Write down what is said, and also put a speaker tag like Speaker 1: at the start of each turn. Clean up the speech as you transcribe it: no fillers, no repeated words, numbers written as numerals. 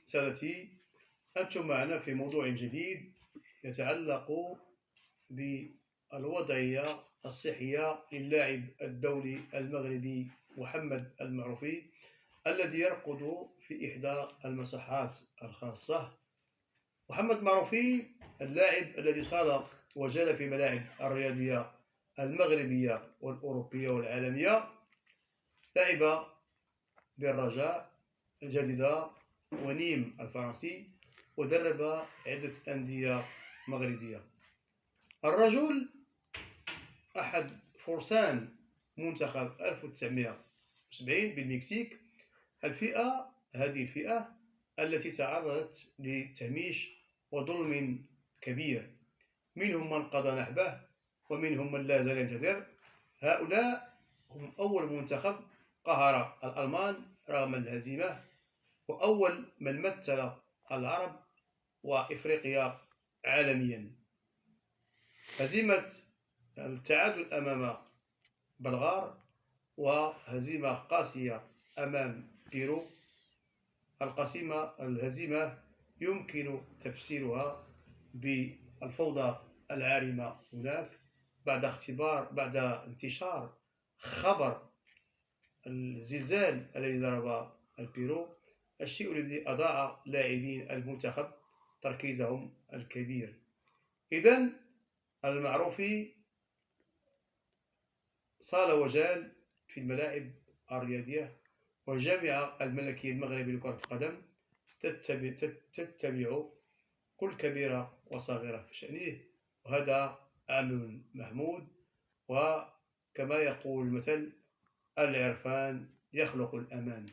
Speaker 1: سادتي، أنتم معنا في موضوع جديد يتعلق بالوضعية الصحية للاعب الدولي المغربي محمد المعروفي الذي يرقد في إحدى المساحات الخاصة. محمد المعروفي اللاعب الذي صال وجال في ملاعب الرياضية المغربية والأوروبية والعالمية، لعب بالرجاء الجديدة ونيم الفرنسي، ودرب عدة أندية مغربية. الرجل أحد فرسان منتخب 1970 بالمكسيك، هذه الفئة التي تعرضت لتهميش وظلم كبير، منهم من قضى نحبه ومنهم من لا زال ينتظر. هؤلاء هم أول منتخب قهر الألمان رغم الهزيمة، وأول من مثل العرب وإفريقيا عالميا. هزيمة التعادل أمام بلغار، وهزيمة قاسية أمام بيرو. الهزيمة يمكن تفسيرها بالفوضى العارمة هناك بعد انتشار خبر الزلزال الذي ضرب البيرو، الشيء الذي أضاع لاعبين المنتخب تركيزهم الكبير. إذن المعروفي صال وجال في الملاعب الرياضية، والجامعة الملكية المغربية لكرة القدم تتبع كل كبيرة وصغيرة في شأنه، وهذا أمر محمود. وكما يقول المثل: العرفان يخلق الأمان.